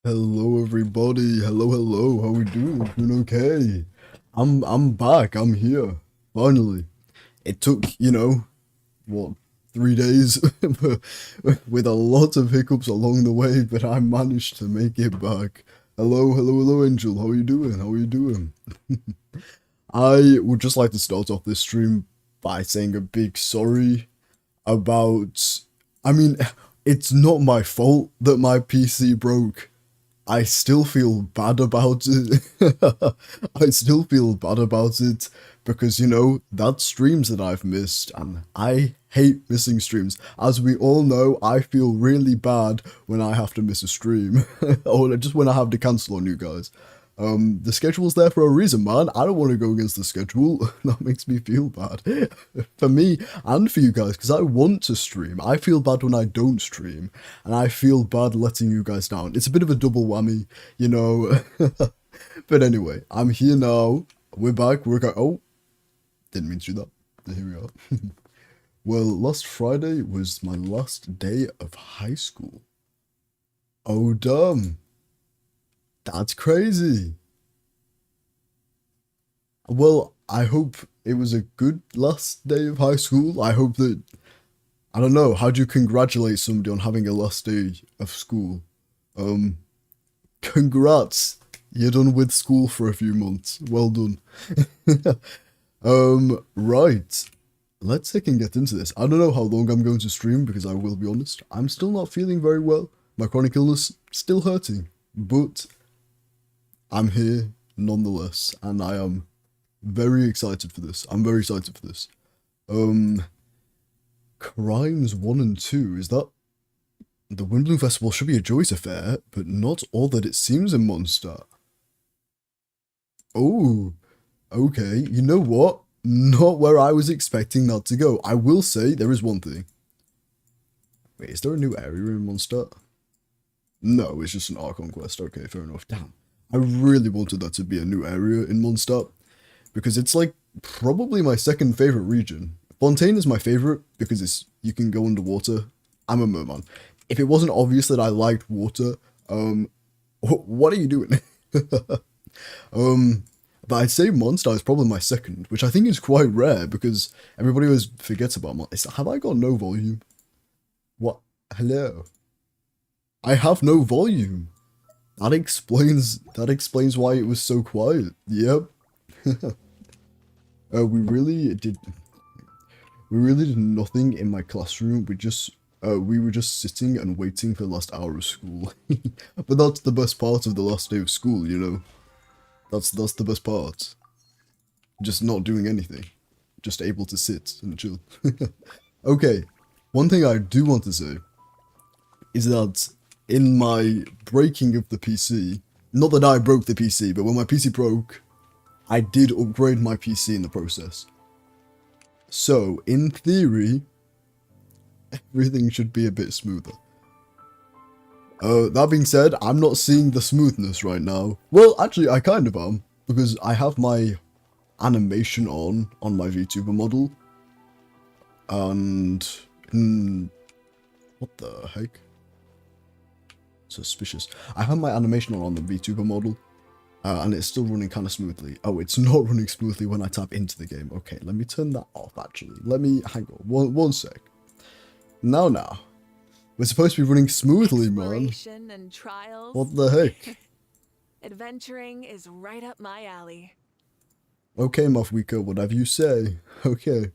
Hello everybody. Hello. How we doing? Doing okay. I'm back. I'm here. Finally. It took, what, 3 days with a lot of hiccups along the way, but I managed to make it back. Hello, Angel. How are you doing? How are you doing? I would just like to start off this stream by saying a big sorry about I mean, it's not my fault that my PC broke. I still feel bad about it. I still feel bad about it because, that's streams that I've missed, and I hate missing streams. As we all know, I feel really bad when I have to miss a stream, or just when I have to cancel on you guys. The schedule's there for a reason, man. I don't want to go against the schedule. That makes me feel bad. For me and for you guys, because I want to stream. I feel bad when I don't stream, and I feel bad letting you guys down. It's a bit of a double whammy, you know. But anyway, I'm here now. We're back. Oh, didn't mean to do that. Here we are. Well, last Friday was my last day of high school. Oh, damn. That's crazy. Well, I hope it was a good last day of high school. I hope that, I don't know, how do you congratulate somebody on having a last day of school? Congrats. You're done with school for a few months. Well done. Right. Let's take and get into this. I don't know how long I'm going to stream because I will be honest, I'm still not feeling very well. My chronic illness still hurting, but I'm here nonetheless, and I am very excited for this. I'm very excited for this. Crimes 1 and 2, is that? The Windbloom Festival should be a joyous affair, but not all that it seems in Mondstat. Oh, okay, you know what? Not where I was expecting that to go. I will say there is one thing. Wait, is there a new area in Mondstat? No, it's just an Archon quest. Okay, fair enough. Damn. I really wanted that to be a new area in Mondstat, because it's like probably my second favorite region. Fontaine is my favorite because you can go underwater. I'm a merman. If it wasn't obvious that I liked water, what are you doing? But I'd say Mondstat is probably my second, which I think is quite rare because everybody always forgets about Mondstat. Have I got no volume? What? Hello? I have no volume. That explains why it was so quiet. Yep. We really did nothing in my classroom. We were just sitting and waiting for the last hour of school. But that's the best part of the last day of school, you know. That's the best part. Just not doing anything. Just able to sit and chill. Okay. One thing I do want to say is that in my breaking of the PC, not that I broke the PC, but when my PC broke, I did upgrade my PC in the process. So, in theory, everything should be a bit smoother. That being said, I'm not seeing the smoothness right now. Well, actually, I kind of am, because I have my animation on my VTuber model. And, what the heck? Suspicious. I have my animation on the VTuber model, and it's still running kind of smoothly. Oh, it's not running smoothly when I tap into the game. Okay, let me turn that off, actually. Hang on, one sec. Now. We're supposed to be running smoothly, man. And trials. What the heck? Adventuring is right up my alley. Okay, Muwhaha, whatever you say. Okay.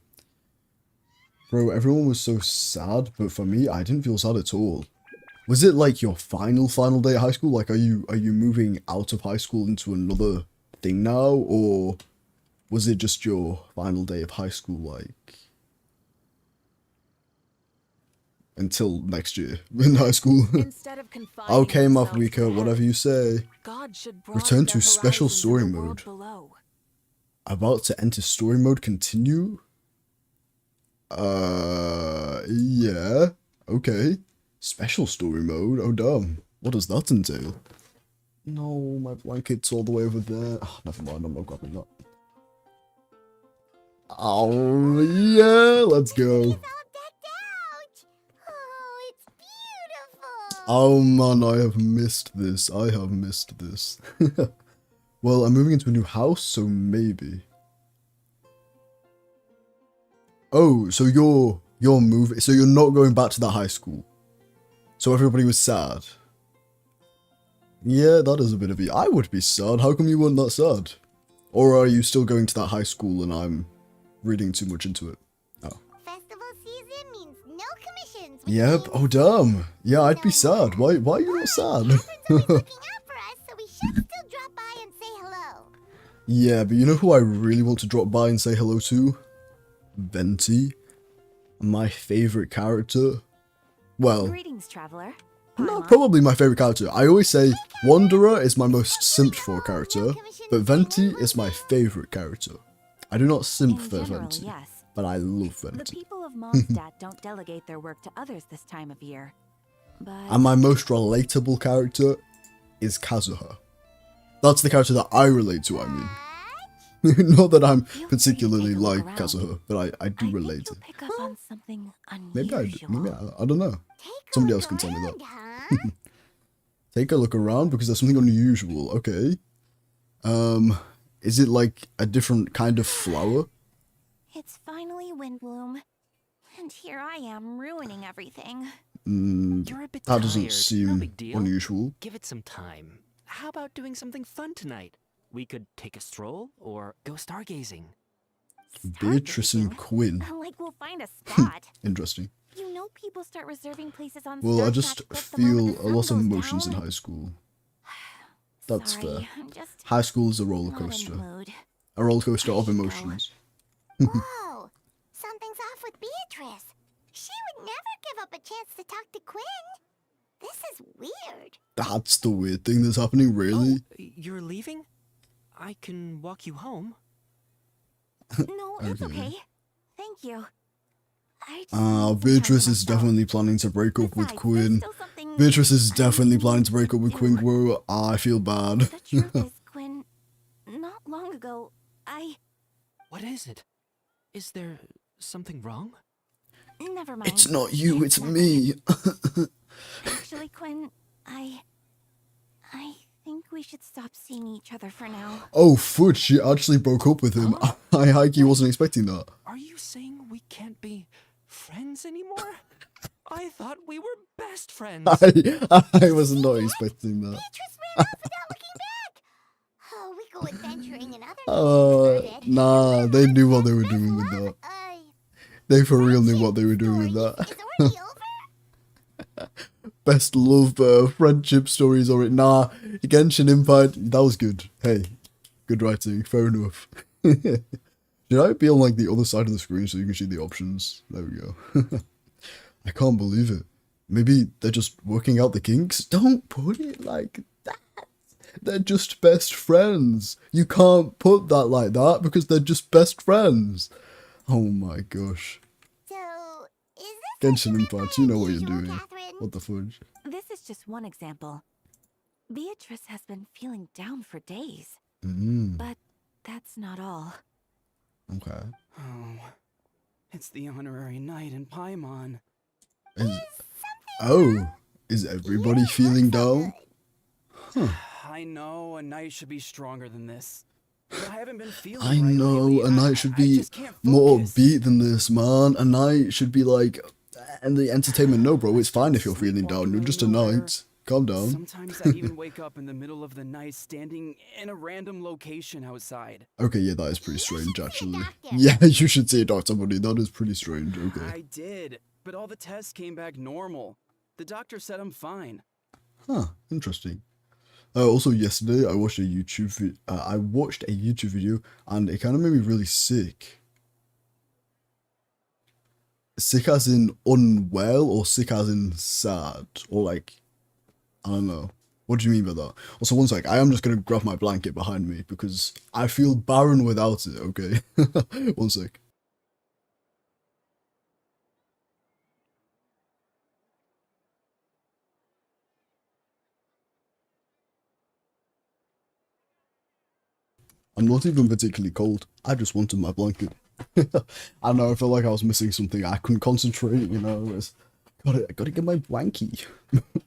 Bro, everyone was so sad, but for me, I didn't feel sad at all. Was it like your final day of high school? Like, are you moving out of high school into another thing now? Or was it just your final day of high school, like, until next year in high school? Okay, Muwhaha, whatever you say. Return to special story mode. About to enter story mode, continue? Yeah. Okay. Special story mode? Oh, damn. What does that entail? No, my blanket's all the way over there. Oh, never mind, I'm not grabbing that. Oh, yeah, let's go. Oh man, I have missed this. I have missed this. Well, I'm moving into a new house, so maybe. Oh, so you're moving. So you're not going back to that high school. So everybody was sad. Yeah, that is a bit of I would be sad. How come you weren't that sad? Or are you still going to that high school and I'm reading too much into it? Oh. Festival season means no commissions. Yep. Oh damn. Yeah, I'd be sad. Why are you not sad? Catherine's always looking out for us, so we should still drop by and say hello. Yeah, but you know who I really want to drop by and say hello to? Venti. My favorite character. Well, Greetings, traveler. no, probably my favorite character. I always say Wanderer is my most simped for character, but Venti is my favorite character. I do not simp In for general, Venti, yes. but I love The Venti. people of Mondstat don't delegate their work to others this time of year. But And my most relatable character is Kazuha. That's the character that I relate to, I mean. Not that I'm Feel free to particularly take a look like around. Kazuha, but I do I relate think to. you'll pick up on something Maybe unusual. I don't know. Take a Somebody look else can tell me that. around, huh? Take a look around because there's something unusual. Okay. Is it like a different kind of flower? It's finally Windbloom. And here I am ruining everything. You're a bit That tired. doesn't No seem big deal. unusual. Give it some time. How about doing something fun tonight? We could take a stroll or go stargazing. Beatrice and Stargazing? Quinn. Like we'll find a spot. Interesting. You know people start reserving places on Well, I Starcraft just just the moment feel the a lot sun of goes emotions in down. high school. That's Sorry, fair. I'm just High school is a roller not in the coaster. mood. A roller coaster of I know. emotions. Whoa! Something's off with Beatrice. She would never give up a chance to talk to Quinn. This is weird. That's the weird thing that's happening, really? Oh, you're leaving? I can walk you home. No, it's Okay. okay. Thank you. I just need some time Beatrice to is myself. definitely planning to break up with Besides, there's Quinn. still something Beatrice is I definitely need planning to break to up with do. Quinn. Whoa, I feel bad. The truth is, Quinn, not long ago, What is it? Is there something wrong? never mind. It's not you, it's nothing. me. Actually, Quinn, I think we should stop seeing each other for now. Oh, fudge, she actually broke up with him. Huh? I Heike wasn't expecting that. Are you saying we can't be friends anymore? I thought we were best friends. I was not expecting that. Beatrice ran off without looking back. Oh, we go adventuring in other things. Nah, they knew what they were doing with that. They for real knew what they were doing with that. It's already over. Best love friendship stories or it. Nah, Genshin Impact, that was good. Hey, good writing, fair enough. Should I be on like the other side of the screen so you can see the options? There we go. I can't believe it. Maybe they're just working out the kinks? Don't put it like that. They're just best friends. You can't put that like that because they're just best friends. Oh my gosh. So, is this Genshin Impact, you know what you're unusual, doing. Catherine? What the fudge? This is just one example. Beatrice has been feeling down for days, but that's not all. Okay. Oh, it's the honorary knight in Paimon. Is everybody feeling down? I know a knight should be stronger than this. But I haven't been feeling I right know, lately. a knight should I be just can't more focus. upbeat than this, man. A knight should be like, and the entertainment, no bro, it's fine if you're feeling down, you're just a knight. Calm down. Sometimes I even wake up in the middle of the night standing in a random location outside. Okay, yeah, that is pretty You strange, should see a actually. doctor. Yeah, you should see a doctor, buddy. That is pretty strange, okay. I did, but all the tests came back normal. The doctor said I'm fine. Huh, interesting. Also, yesterday, I watched a YouTube video, and it kind of made me really sick. Sick as in unwell, or sick as in sad, or like, I don't know. What do you mean by that? Also, one sec, I am just gonna grab my blanket behind me, because I feel barren without it, okay? One sec. I'm not even particularly cold. I just wanted my blanket. I don't know, I felt like I was missing something. I couldn't concentrate, you know. Gotta get my wanky.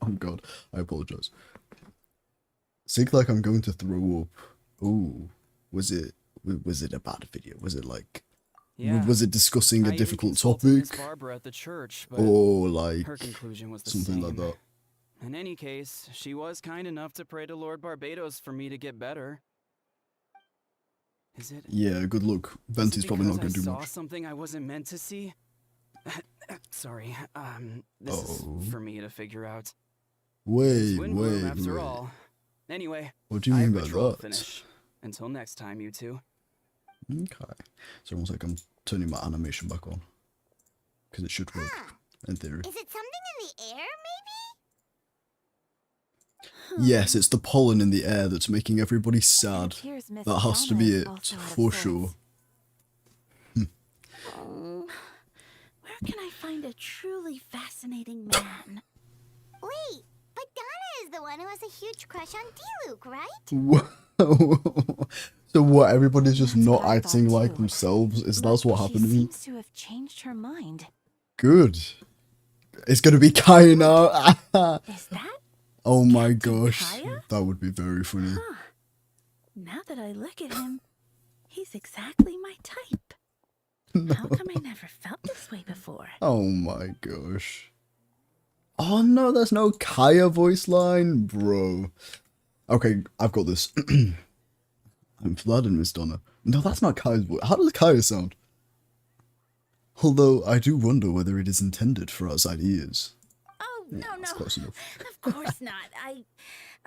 Oh god, I apologize. Think like I'm going to throw up. Oh, was it a bad video? Was it like, Yeah. was it discussing I a even difficult consulted Miss topic? Barbara at the church, but Or like her conclusion was the something same. like that? In any case, she was kind enough to pray to Lord Barbados for me to get better. Is it? Yeah, good luck. Is Venti's it probably not because gonna do I saw much. something I wasn't meant to see? Sorry. This is for me to figure out. It's Wait, Windbloom after wait. all. Anyway, What do you I mean have by ritual to that? finish. Until next time, you two. Okay. So almost like I'm turning my animation back on. Because it should work, Huh. in theory. Is it something in the air, Yes, it's the pollen in the air that's making everybody It sad. appears Miss That has to Fiona be is it, also out of for sorts. sure. Oh, where can I find a truly fascinating man? Wait, but Donna is the one who has a huge crush on D-Luke, right? Whoa. So what, everybody's just That's not what I acting thought like too. themselves? Is But that what happened to She me? seems to have changed her mind. Good. It's gonna be Kai now. Is that? Oh my Captain gosh. Kaya? That would be very funny. Huh. Now that I look at him, he's exactly my type. How come I never felt this way before? Oh my gosh. Oh no, there's no Kaya voice line, bro. Okay, I've got this. I'm flattered, Miss Donna. No, that's not Kaya's voice. How does Kaya sound? Although, I do wonder whether it is intended for outside ears. Oh, Yeah, no, that's no. close enough. Of course not. I'm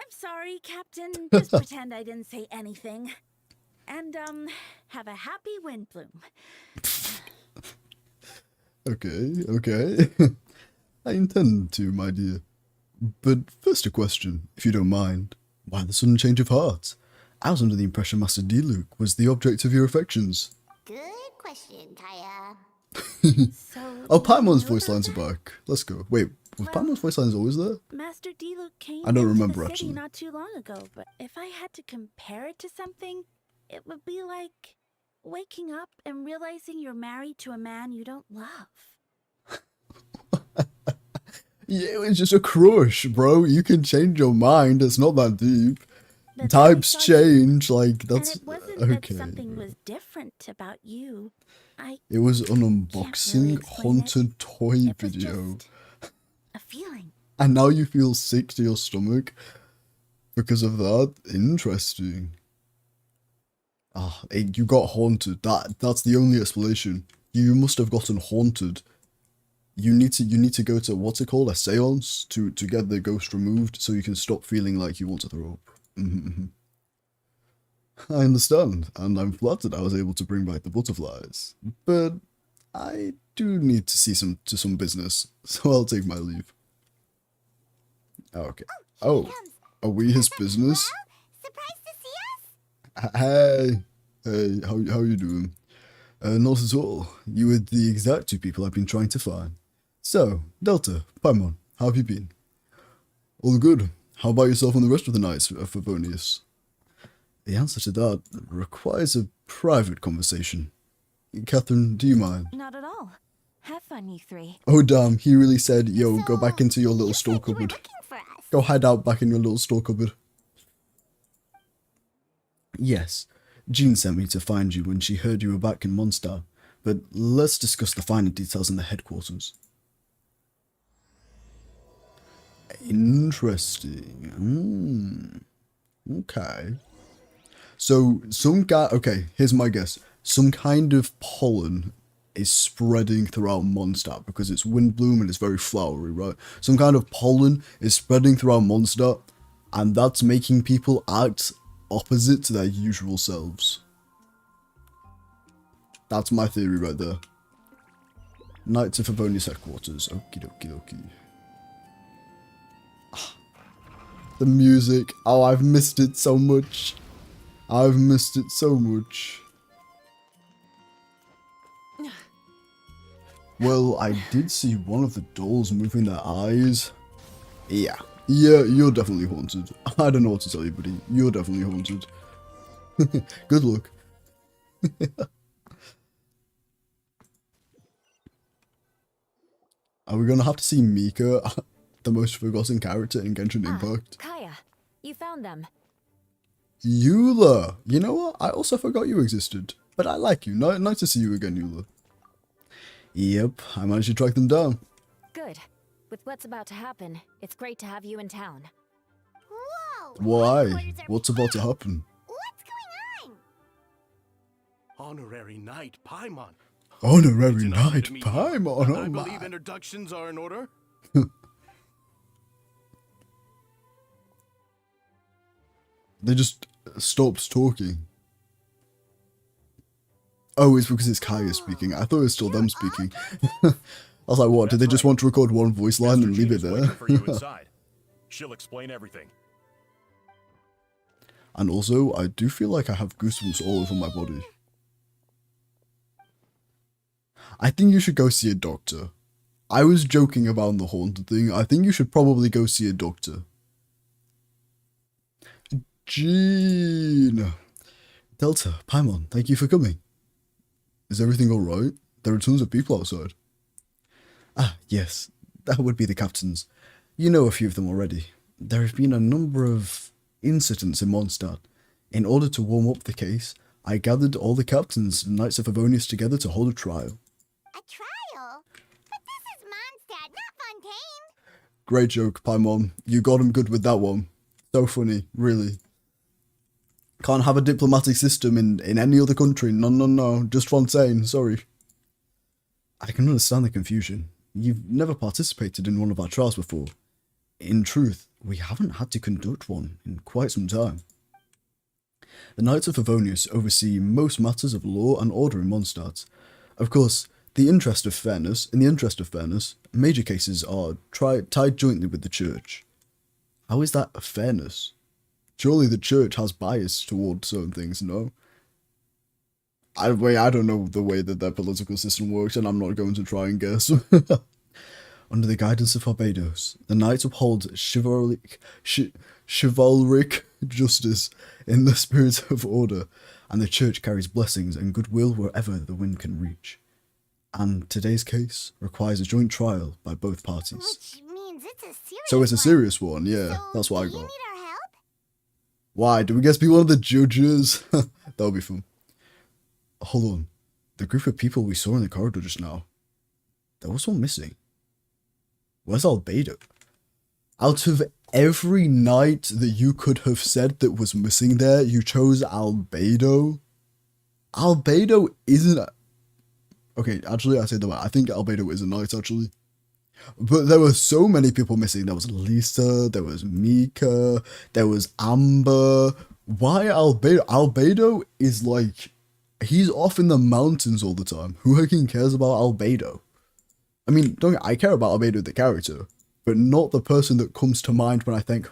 sorry, Captain. Just pretend I didn't say anything. And, have a happy Windbloom. Okay. I intend to, my dear. But first a question, if you don't mind. Why the sudden change of heart? I was under the impression Master D-Luke was the object of your affections. Good question, Kaya. So, Oh, you Paimon's knew voice about lines are that? back. Let's go. Wait, was Well- Paimon's voice lines always there? Master D-Luke came I don't into remember, the city actually. not too long ago, but if I had to compare it to something, it would be like waking up and realizing you're married to a man you don't love. Yeah, it was just a crush, bro. You can change your mind. It's not that deep. But then I Types saw you, change. Like, and that's it wasn't okay. that something was different about you. It was an really unboxing explain it. haunted toy It was video. just a feeling. And now you feel sick to your stomach because of that? Interesting. You got haunted. That's the only explanation. You must have gotten haunted. You need to go to, what's it called, a seance to get the ghost removed so you can stop feeling like you want to throw up. I understand, and I'm flattered I was able to bring back the butterflies. But I do need to see some business, so I'll take my leave. Okay. Oh, Here he comes. are we his What's up, business? Well, surprised to see us? Hey, how you doing? Not at all. You were the exact two people I've been trying to find. So, Delta, Paimon, how have you been? All good. How about yourself on the rest of the nights, Favonius? The answer to that requires a private conversation. Catherine, do you mind? Not at all. Have fun, you three. Oh damn, he really said, yo, go So, back into your little you store said you were cupboard. looking for us. Go hide out back in your little store cupboard. Yes, Jean sent me to find you when she heard you were back in Mondstat, but let's discuss the finer details in the headquarters. Interesting. Okay. So, okay, here's my guess. Some kind of pollen is spreading throughout Mondstat because it's Windbloom and it's very flowery, right? Some kind of pollen is spreading throughout Mondstat, and that's making people act opposite to their usual selves. That's my theory right there. Knights of Favonius headquarters. Okie dokie dokie. The music. Oh, I've missed it so much. I've missed it so much. Well, I did see one of the dolls moving their eyes. Yeah, you're definitely haunted. I don't know what to tell you, buddy. You're definitely haunted. Good luck. Are we gonna have to see Mika, the most forgotten character in Genshin Impact? Kaya, you found them. Eula! You know what? I also forgot you existed. But I like you. Nice to see you again, Eula. Yep, I managed to track them down. Good. With what's about to happen, it's great to have you in town. Whoa! Why? headquarters are What's about to packed. happen? What's going on? Honorary Knight Paimon. Honorary It's an honor Knight to meet you. Paimon, I oh believe my. introductions are in order. They just stopped talking. Oh, it's because it's Kaya speaking. I thought it was still them speaking. I was like, what? Did they just want to record one voice line and leave it Jean is waiting for you there? inside. She'll explain everything. And also, I do feel like I have goosebumps all over my body. I think you should go see a doctor. I was joking about the haunted thing. I think you should probably go see a doctor. Jean! Delta, Paimon, thank you for coming. Is everything alright? There are tons of people outside. Ah, yes, that would be the captains. You know a few of them already. There have been a number of incidents in Mondstat. In order to warm up the case, I gathered all the captains and Knights of Favonius together to hold a trial. A trial? But this is Mondstat, not Fontaine. Great joke, Paimon. You got him good with that one. So funny, really. Can't have a diplomatic system in any other country. No. Just Fontaine, sorry. I can understand the confusion. You've never participated in one of our trials before. In truth, we haven't had to conduct one in quite some time. The Knights of Favonius oversee most matters of law and order in Mondstadt. Of course, in the interest of fairness, major cases are tied jointly with the church. How is that fairness? Surely the church has bias towards certain things, no? I don't know the way that their political system works, and I'm not going to try and guess. Under the guidance of Barbados, the Knights uphold chivalric justice in the spirit of order, and the church carries blessings and goodwill wherever the wind can reach. And today's case requires a joint trial by both parties. Which means it's a serious So it's a one. serious one, yeah, So that's what I do you got. need our help? Why? Do we get to be one of the judges? That'll be fun. Hold on. The group of people we saw in the corridor just now. There was one missing. Where's Albedo? Out of every knight that you could have said that was missing there, you chose Albedo? Albedo isn't... Okay, actually, I say that. I think Albedo is a knight, actually. But there were so many people missing. There was Lisa, there was Mika, there was Amber. Why Albedo? Albedo is like... He's off in the mountains all the time. Who fucking cares about Albedo? I mean, I care about Albedo the character, but not the person that comes to mind when I think,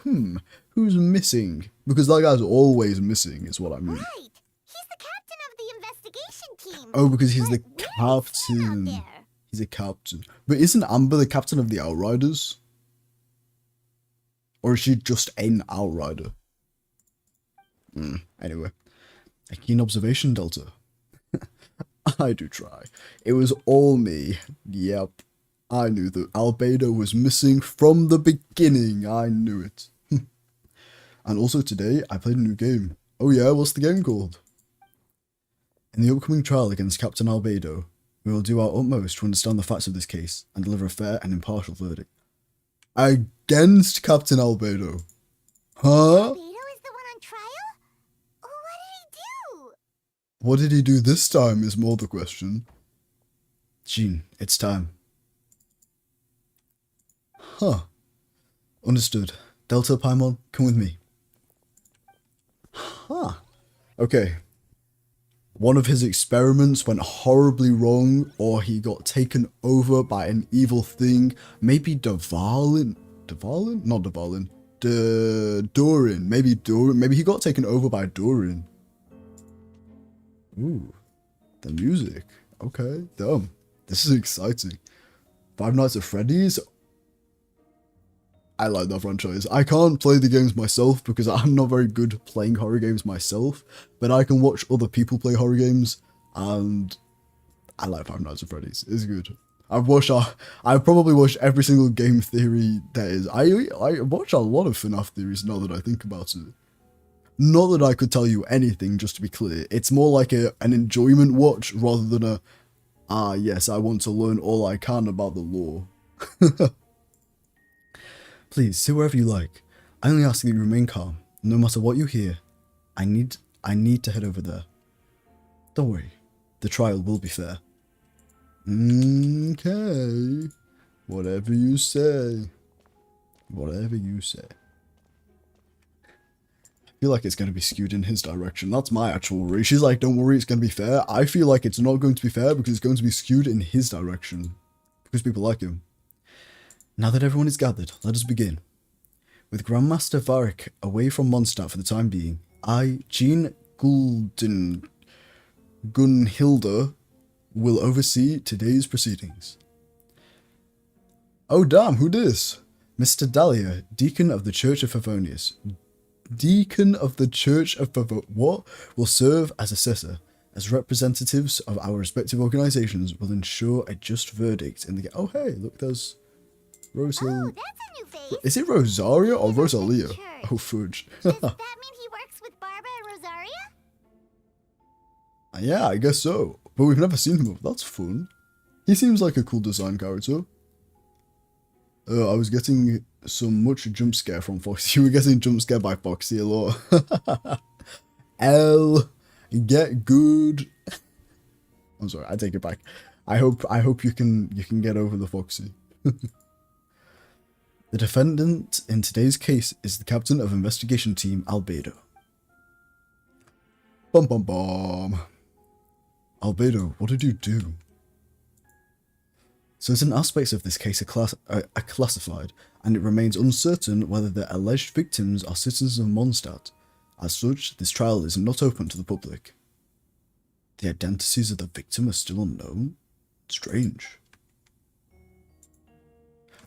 who's missing? Because that guy's always missing, is what I mean. Right. He's the captain of the investigation team. Oh, because he's But the where is he out captain. there? He's a captain. But isn't Amber the captain of the Outriders? Or is she just an Outrider? Anyway. A keen observation, Delta. I do try. It was all me. Yep. I knew that Albedo was missing from the beginning. I knew it. And also today, I played a new game. Oh yeah, what's the game called? In the upcoming trial against Captain Albedo, we will do our utmost to understand the facts of this case and deliver a fair and impartial verdict. Against Captain Albedo? Huh? Beto is the one on trial? What did he do? What did he do this time is more the question. Jean, it's time. Huh. Understood. Delta, Paimon, come with me. Huh. Okay. One of his experiments went horribly wrong, or he got taken over by an evil thing. Maybe Dvalin? Dvalin? Not Dvalin. Durin. Maybe Durin. Maybe he got taken over by Durin. Ooh. The music. Okay. Damn. This is exciting. Five Nights at Freddy's? I like that franchise. I can't play the games myself because I'm not very good playing horror games myself, but I can watch other people play horror games, and I like Five Nights at Freddy's. It's good. I've probably watched every single game theory there is. I watch a lot of FNAF theories now that I think about it. Not that I could tell you anything, just to be clear. It's more like an enjoyment watch rather than a, yes, I want to learn all I can about the lore. Please, sit wherever you like. I only ask that you remain calm. No matter what you hear, I need to head over there. Don't worry, the trial will be fair. Okay. Whatever you say. Whatever you say. I feel like it's going to be skewed in his direction. That's my actual worry. She's like, don't worry, it's going to be fair. I feel like it's not going to be fair because it's going to be skewed in his direction. Because people like him. Now that everyone is gathered, let us begin. With Grandmaster Varric away from Mondstat for the time being, I, Jean Gunhilda, will oversee today's proceedings. Oh damn, who this? Mr. Dahlia, Deacon of the Church of Favonius. Deacon of the Church of what? Will serve as assessor, as representatives of our respective organizations will ensure a just verdict in the... Oh hey, look, there's... Rosa... Oh, that's a new face. Is it Rosaria or He lives at the Rosalia? church. Oh fudge. Does that mean he works with Barbara and Rosaria? Yeah, I guess so. But we've never seen him. That's fun. He seems like a cool design character. I was getting some much jump scare from Foxy. You were getting jump scare by Foxy a lot. L, get good. I'm sorry, I take it back. I hope you can get over the Foxy. The defendant in today's case is the captain of investigation team Albedo. Bum bum bum. Albedo, what did you do? Certain aspects of this case are classified, and it remains uncertain whether the alleged victims are citizens of Mondstat. As such, this trial is not open to the public. The identities of the victim are still unknown? Strange.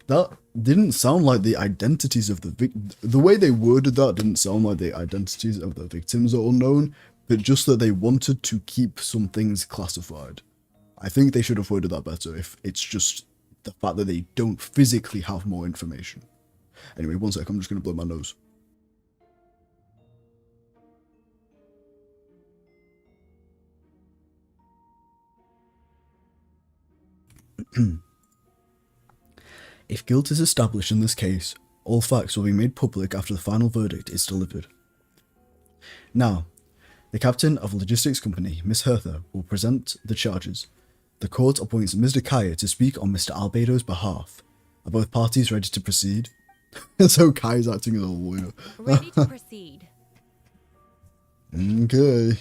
That didn't sound like the identities of the the way they worded that didn't sound like the identities of the victims are unknown, but just that they wanted to keep some things classified. I think they should have worded that better if it's just the fact that they don't physically have more information. Anyway, one sec, I'm just going to blow my nose. If guilt is established in this case, all facts will be made public after the final verdict is delivered. Now, the captain of a logistics company, Miss Hertha, will present the charges. The court appoints Mr. Kaya to speak on Mr. Albedo's behalf. Are both parties ready to proceed? So Kaya's acting as a lawyer. Ready to proceed. Okay.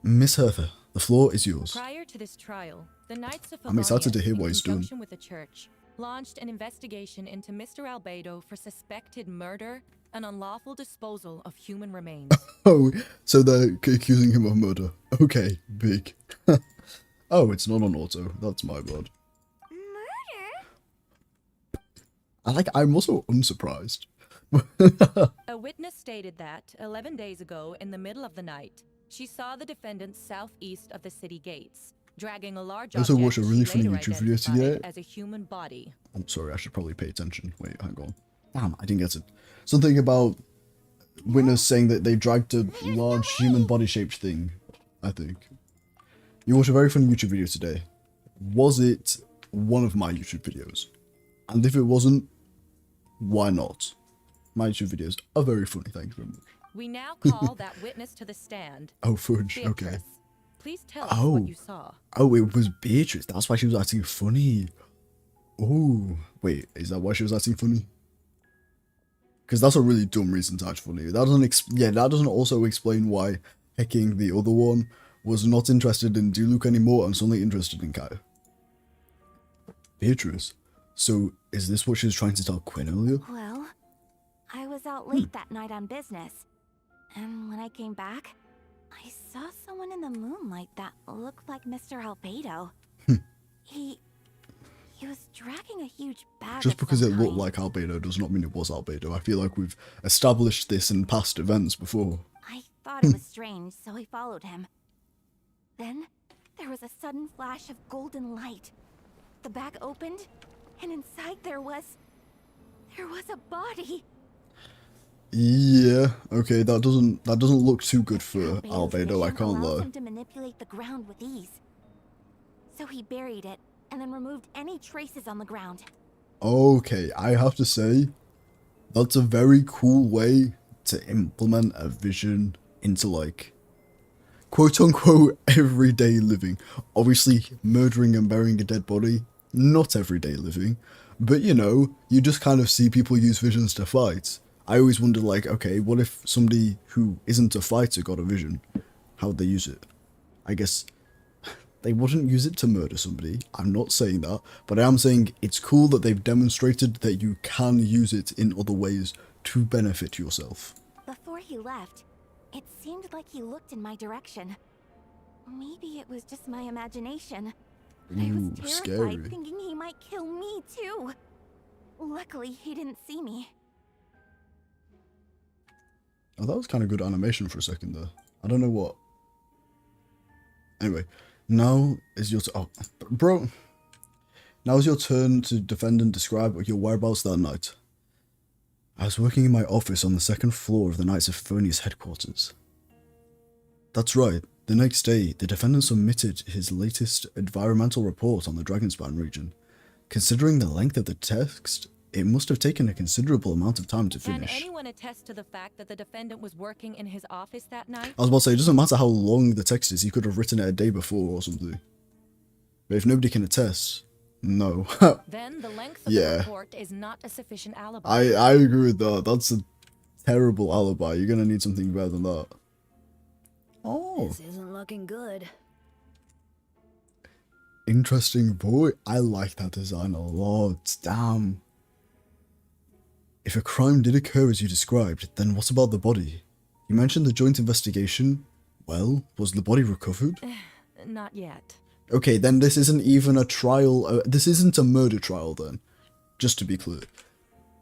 Miss Hertha, the floor is yours. Prior to this trial, the Knights of I'm excited to Favonius, hear in what he's doing. conjunction with the church, launched an investigation into Mr. Albedo for suspected murder and unlawful disposal of human remains. Oh, so they're accusing him of murder. Okay, big. Oh, it's not on auto. That's my bad. Murder? I'm also unsurprised. A witness stated that, 11 days ago, in the middle of the night, she saw the defendant southeast of the city gates, dragging a large I also object watched a really she funny later YouTube video identified today. as a human body. I'm sorry, I should probably pay attention. Wait, hang on. Damn, I didn't get it. Something about witness saying that they dragged a large human body-shaped thing, I think. You watched a very funny YouTube video today. Was it one of my YouTube videos? And if it wasn't, why not? My YouTube videos are very funny, thank you very much. We now call that witness to the stand. Oh, fudge, okay. Beatrice, please tell us Oh. what you saw. Oh, it was Beatrice. That's why she was acting funny. Oh, wait, is that why she was acting funny? Because that's a really dumb reason to act funny. That doesn't that doesn't also explain why Hecking, the other one, was not interested in Diluc anymore and suddenly interested in Kaya. Beatrice. So, is this what she was trying to tell Quinn earlier? Well, I was out late that night on business. And when I came back, I saw someone in the moonlight that looked like Mr. Albedo. He was dragging a huge bag. Just of because some it looked kind. like Albedo does not mean it was Albedo. I feel like we've established this in past events before. I thought it was strange, so I followed him. Then, there was a sudden flash of golden light. The bag opened, and inside there was a body. Yeah, okay, that doesn't look too good for Albedo, I can't allows lie. him to manipulate the ground with ease. So he buried it and then removed any traces on the ground. Okay, I have to say, that's a very cool way to implement a vision into, like, quote-unquote everyday living. Obviously, murdering and burying a dead body, not everyday living, but you know, you just kind of see people use visions to fight. I always wonder, like, okay, what if somebody who isn't a fighter got a vision? How would they use it? I guess they wouldn't use it to murder somebody. I'm not saying that, but I am saying it's cool that they've demonstrated that you can use it in other ways to benefit yourself. Before he left, it seemed like he looked in my direction. Maybe it was just my imagination. I was Ooh, terrified, scary. thinking he might kill me too. Luckily, he didn't see me. Oh, that was kind of good animation for a second there. I don't know what. Anyway, now is your bro. Now is your turn to defend and describe your whereabouts that night. I was working in my office on the second floor of the Knights of Fernia's headquarters. That's right. The next day, the defendant submitted his latest environmental report on the Dragonspan region. Considering the length of the text, it must have taken a considerable amount of time to Can finish. anyone attest to the fact that the defendant was working in his office that night? I was about to say, it doesn't matter how long the text is, he could have written it a day before or something. But if nobody can attest, no. Then the length of Yeah. the report is not a sufficient alibi. I agree with that. That's a terrible alibi. You're gonna need something better than that. Oh, This isn't looking good. interesting boy. I like that design a lot. Damn. If a crime did occur as you described, then what about the body? You mentioned the joint investigation. Well, was the body recovered? Not yet. Okay, then this isn't even a trial. This isn't a murder trial then. Just to be clear.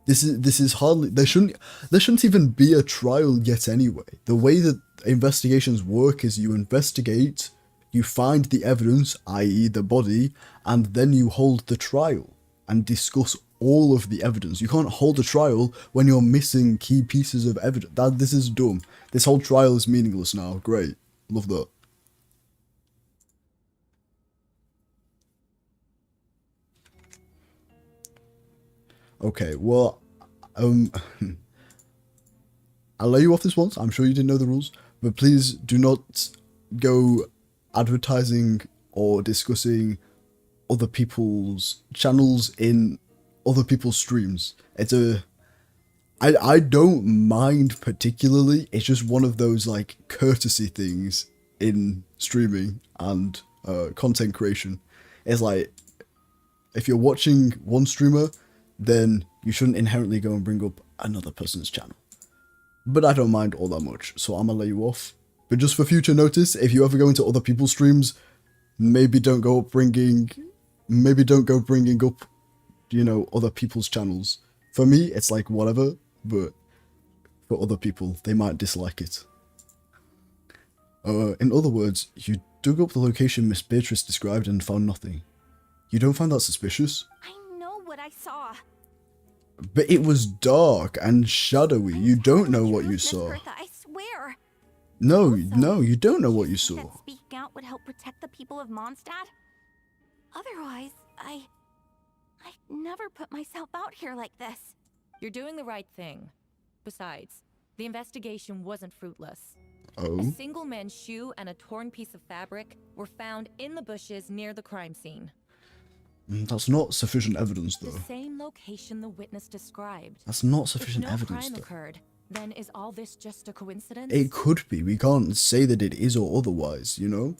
This is hardly, there shouldn't even be a trial yet anyway. The way that investigations work is you investigate, you find the evidence, i.e. the body, and then you hold the trial and discuss all of the evidence. You can't hold a trial when you're missing key pieces of evidence. This is dumb. This whole trial is meaningless now. Great. Love that. Okay, well, I'll let you off this once. I'm sure you didn't know the rules, but please do not go advertising or discussing other people's channels in other people's streams. I don't mind particularly. It's just one of those like courtesy things in streaming and content creation. It's like, if you're watching one streamer, then you shouldn't inherently go and bring up another person's channel. But I don't mind all that much, so I'm gonna let you off. But just for future notice, if you ever go into other people's streams, maybe don't go bringing up, you know, other people's channels. For me, it's like whatever, but for other people, they might dislike it. In other words, you dug up the location Miss Beatrice described and found nothing. You don't find that suspicious? I know what I saw. But it was dark and shadowy. You don't know what you Miss saw. Bertha, I swear. No, Also, no, you don't know what you think saw. that speaking out would help protect the people of Mondstat? Otherwise, I'd never put myself out here like this. You're doing the right thing. Besides, the investigation wasn't fruitless. A Oh? single man's shoe and a torn piece of fabric were found in the bushes near the crime scene. That's not sufficient evidence, The though. same location the witness described. That's not If sufficient no evidence, crime though. occurred, then is all this just a coincidence? It could be. We can't say that it is or otherwise, you know?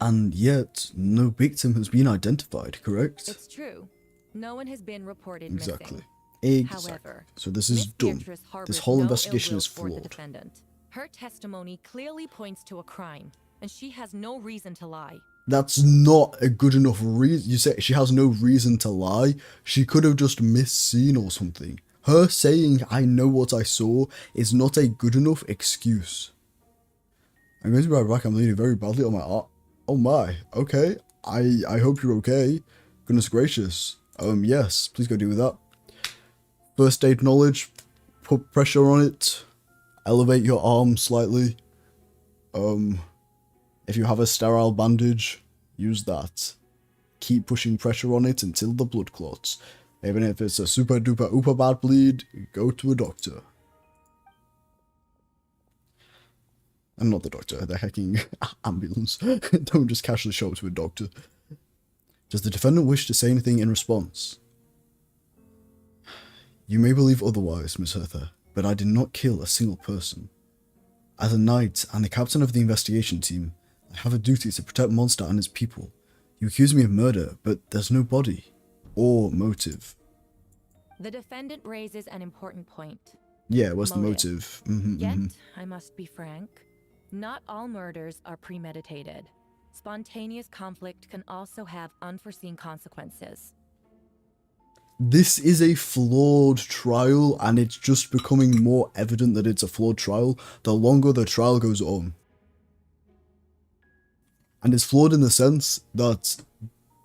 And yet, no victim has been identified, correct? It's true. No one has been reported Exactly. missing. Exactly. However, So this is Miss dumb. Beatrice This harbors whole no investigation ill is will toward the flawed. defendant. Her testimony clearly points to a crime, and she has no reason to lie. That's not a good enough reason. You say she has no reason to lie. She could have just misseen or something. Her saying, I know what I saw, is not a good enough excuse. I'm going to be right back. I'm bleeding very badly on my arm. Oh my. Okay. I hope you're okay. Goodness gracious. Yes. Please go do with that. First aid knowledge. Put pressure on it. Elevate your arm slightly. If you have a sterile bandage, use that. Keep pushing pressure on it until the blood clots. Even if it's a super duper uber bad bleed, go to a doctor. I'm not the doctor, the hacking ambulance. Don't just casually show up to a doctor. Does the defendant wish to say anything in response? You may believe otherwise, Miss Hertha, but I did not kill a single person. As a knight and the captain of the investigation team, I have a duty to protect Mondstat and his people. You accuse me of murder, but there's no body or motive. The defendant raises an important point. Yeah, what's the motive? Yet, I must be frank, not all murders are premeditated. Spontaneous conflict can also have unforeseen consequences. This is a flawed trial, and it's just becoming more evident that it's a flawed trial the longer the trial goes on. And it's flawed in the sense that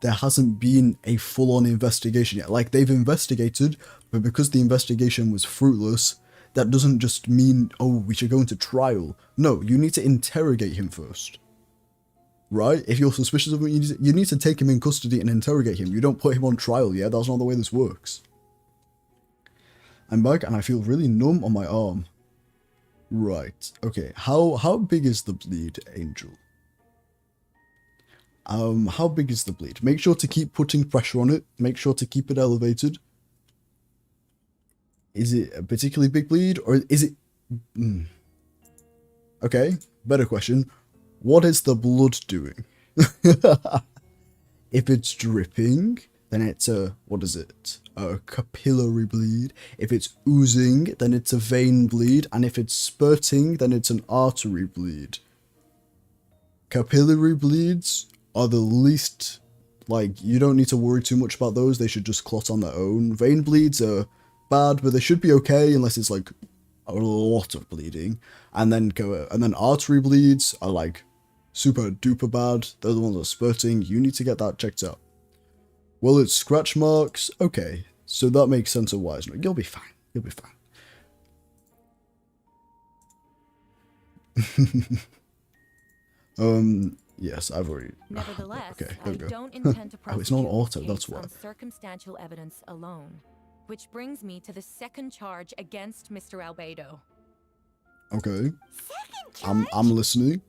there hasn't been a full-on investigation yet. Like, they've investigated, but because the investigation was fruitless, that doesn't just mean, oh, we should go into trial. No, you need to interrogate him first. Right? If you're suspicious of him, you need to take him in custody and interrogate him. You don't put him on trial, yeah? That's not the way this works. I'm back and I feel really numb on my arm. Right. Okay. How big is the bleed, Angel? How big is the bleed? Make sure to keep putting pressure on it. Make sure to keep it elevated. Is it a particularly big bleed or is it... Okay. Better question. What is the blood doing? If it's dripping, then it's a, what is it? A capillary bleed. If it's oozing, then it's a vein bleed. And if it's spurting, then it's an artery bleed. Capillary bleeds are the least, like, you don't need to worry too much about those. They should just clot on their own. Vein bleeds are bad, but they should be okay unless it's like a lot of bleeding. And then artery bleeds are like super duper bad. They're the ones that are spurting. You need to get that checked out. Well, it's scratch marks. Okay, so that makes sense of why it's not. You'll be fine. You'll be fine. Yes, I've already. Nevertheless, okay, I there we go. don't intend to prosecute it's not this auto, case that's why. on circumstantial evidence alone, which brings me to the second charge against Mr. Albedo. Okay. Second charge? I'm listening.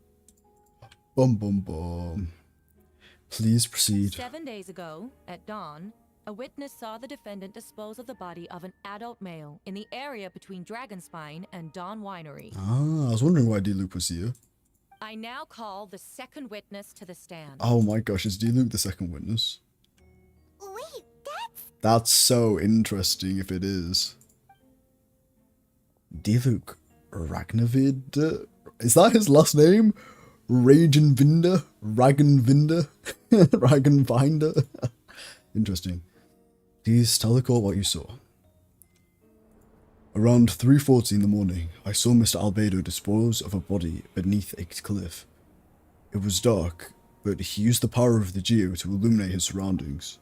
Bum bum bum. Please proceed. 7 days ago, at dawn, a witness saw the defendant dispose of the body of an adult male in the area between Dragonspine and Dawn Winery. Ah, I was wondering why D-Luke was here. I now call the second witness to the stand. Oh my gosh, is D-Luke the second witness? Wait, That's so interesting if it is. D-Luke Ragnavid? Is that his last name? Ragenvinder? Ragenvinder? Ragenvinder? Interesting. Please tell the court what you saw. Around 3:40 in the morning, I saw Mr. Albedo dispose of a body beneath a cliff. It was dark, but he used the power of the geo to illuminate his surroundings.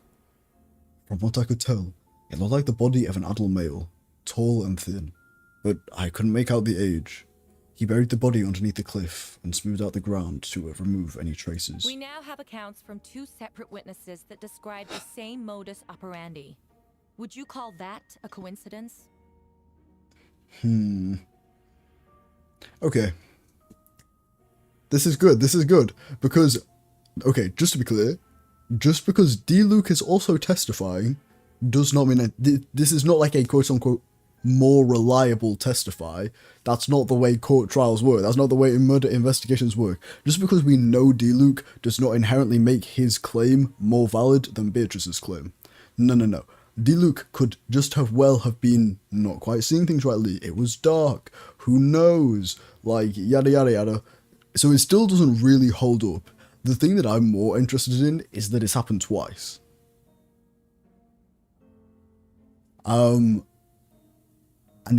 From what I could tell, it looked like the body of an adult male, tall and thin, but I couldn't make out the age. He buried the body underneath the cliff and smoothed out the ground to remove any traces. We now have accounts from two separate witnesses that describe the same modus operandi. Would you call that a coincidence? Okay. This is good, because, okay, just to be clear, just because D-Luke is also testifying does not mean that this is not like a quote-unquote more reliable testify. That's not the way court trials work. That's not the way murder investigations work. Just because we know D-Luke does not inherently make his claim more valid than Beatrice's claim. No. D-Luke could just have been not quite seeing things rightly. It was dark. Who knows? Like, yada yada yada. So it still doesn't really hold up. The thing that I'm more interested in is that it's happened twice. And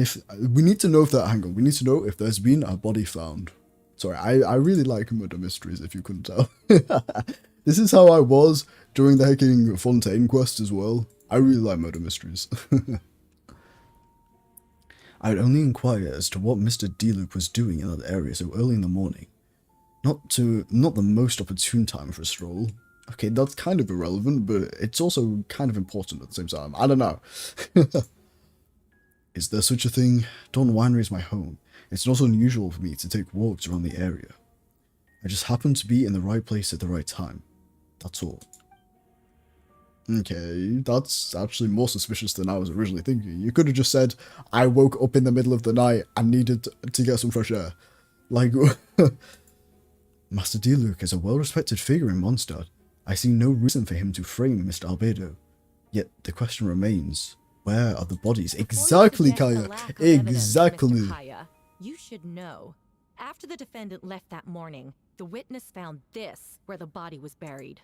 if we need to know if that, hang on, we need to know if there's been a body found. Sorry, I really like murder mysteries, if you couldn't tell. This is how I was during the hecking Fontaine quest as well. I really like murder mysteries. I would only inquire as to what Mr. D-Luke was doing in that area so early in the morning. Not the most opportune time for a stroll. Okay, that's kind of irrelevant, but it's also kind of important at the same time. I don't know. Is there such a thing? Dawn Winery is my home. It's not unusual for me to take walks around the area. I just happen to be in the right place at the right time. That's all. Okay, that's actually more suspicious than I was originally thinking. You could have just said, I woke up in the middle of the night and needed to get some fresh air. Like, Master D-Luke is a well-respected figure in Mondstat. I see no reason for him to frame Mr. Albedo. Yet the question remains, where are the bodies? Exactly, Kaya. Exactly. Kaya, you should know. After the defendant left that morning, the witness found this where the body was buried.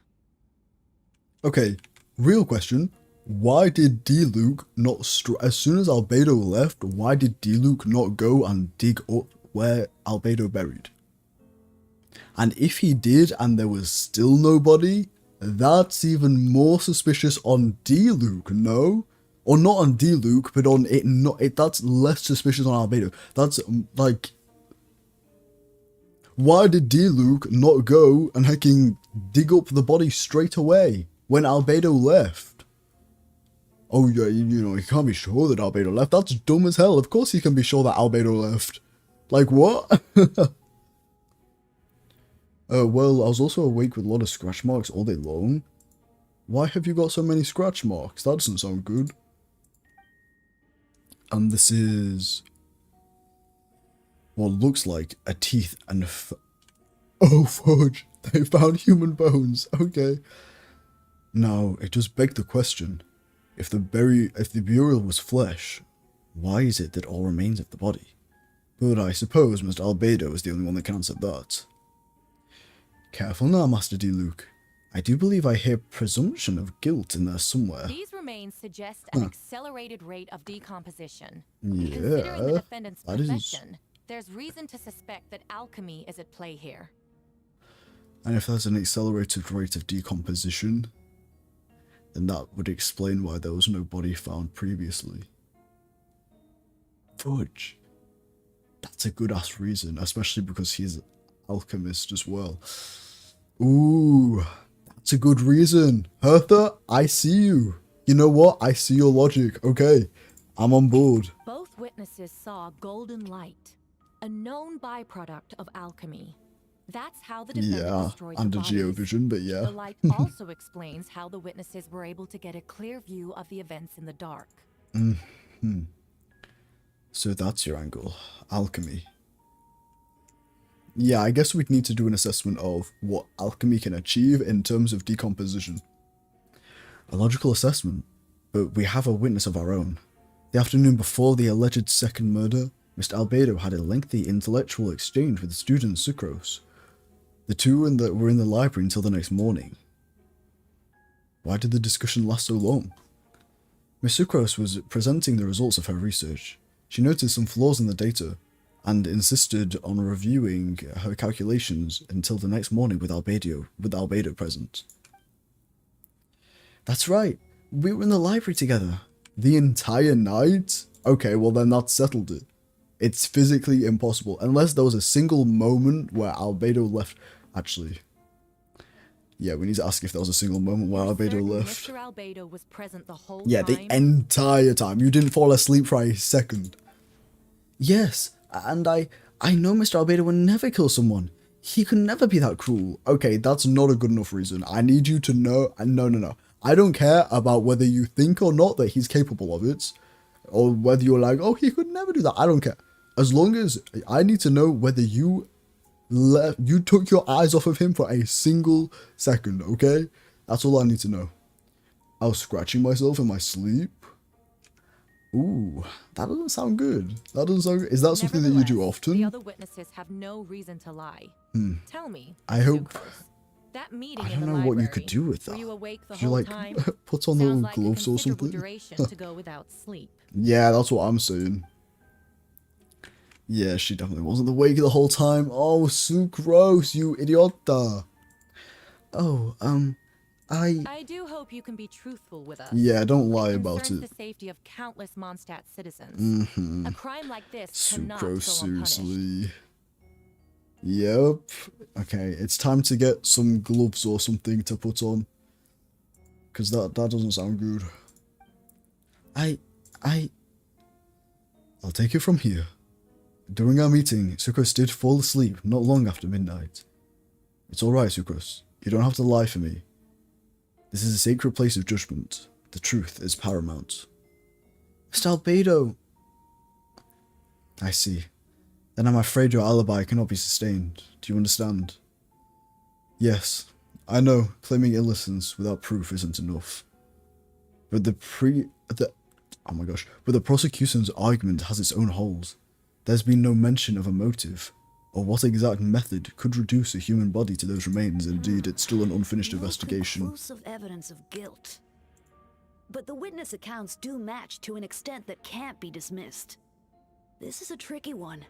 Okay, real question. Why did D-Luke not as soon as Albedo left, why did D-Luke not go and dig up where Albedo buried? And if he did and there was still nobody, that's even more suspicious on D-Luke, no? Or not on D-Luke, but on it not that's less suspicious on Albedo. That's like, why did D-Luke not go and hecking dig up the body straight away when Albedo left? Oh yeah, you know, he can't be sure that Albedo left. That's dumb as hell. Of course he can be sure that Albedo left. Like what? Well, I was also awake with a lot of scratch marks all day long. Why have you got so many scratch marks? That doesn't sound good. And this is what looks like a teeth and oh fudge, they found human bones. Okay. Now, it does beg the question, if the burial was flesh, why is it that all remains of the body? But I suppose Mr. Albedo is the only one that can answer that. Careful now, Master D-Luke. I do believe I hear presumption of guilt in there somewhere. These remains suggest an accelerated rate of decomposition. Yeah, Considering the defendant's that is... profession, there's reason to suspect that alchemy is at play here. And if there's an accelerated rate of decomposition, then that would explain why there was no body found previously. Fudge. That's a good-ass reason, especially because he's an alchemist as well. Ooh, that's a good reason. Hertha, I see you. You know what? I see your logic. Okay, I'm on board. Both witnesses saw golden light, a known byproduct of alchemy. That's how the defendant destroyed and the a bodies. geovision, but yeah. The light also explains how the witnesses were able to get a clear view of the events in the dark. Mm-hmm. So that's your angle. Alchemy. Yeah, I guess we'd need to do an assessment of what alchemy can achieve in terms of decomposition. A logical assessment, but we have a witness of our own. The afternoon before the alleged second murder, Mr. Albedo had a lengthy intellectual exchange with student Sucrose. The two were in the library until the next morning. Why did the discussion last so long? Miss Sucrose was presenting the results of her research. She noticed some flaws in the data, and insisted on reviewing her calculations until the next morning with Albedo present. That's right, we were in the library together. The entire night? Okay, well then that settled it. It's physically impossible, unless there was a single moment where Albedo left. Actually, yeah, we need to ask if there was a single moment where Albedo left. Mr. Albedo was present the whole Yeah, time? the entire time. You didn't fall asleep for a second. Yes, and I know Mr. Albedo would never kill someone. He could never be that cruel. Okay, that's not a good enough reason. I need you to know, no. I don't care about whether you think or not that he's capable of it, or whether you're like, oh, he could never do that. I don't care. As long as I need to know whether you took your eyes off of him for a single second, okay? That's all I need to know. I was scratching myself in my sleep. Ooh, that doesn't sound good. That doesn't sound good. Is that something that you do often? The other witnesses have no reason to lie. Tell me. I hope. Sucrose, that meeting I in don't the know what you could library, do with that. Were you awake the Could you whole like time? put on Sounds little like gloves a or considerable something? duration to go without sleep. Yeah, that's what I'm saying. Yeah, she definitely wasn't awake the whole time. Oh, Sucrose, you idiota. Oh, I do hope you can be truthful with us. Yeah, don't lie It about concerns it. the safety of countless Mondstat citizens. Mm-hmm. A crime like this cannot go Sucrose, unpunished. seriously. Yep. Okay, it's time to get some gloves or something to put on. Because that doesn't sound good. I'll take it from here. During our meeting, Sucrose did fall asleep not long after midnight. It's alright, Sucrose. You don't have to lie for me. This is a sacred place of judgment. The truth is paramount. Mr. Albedo! I see. Then I'm afraid your alibi cannot be sustained. Do you understand? Yes. I know, claiming innocence without proof isn't enough. But the prosecution's argument has its own holes. There's been no mention of a motive, or what exact method could reduce a human body to those remains. Indeed, it's still an unfinished investigation. Conclusive evidence of guilt. But the witness accounts do match to an extent that can't be dismissed. This is a tricky one.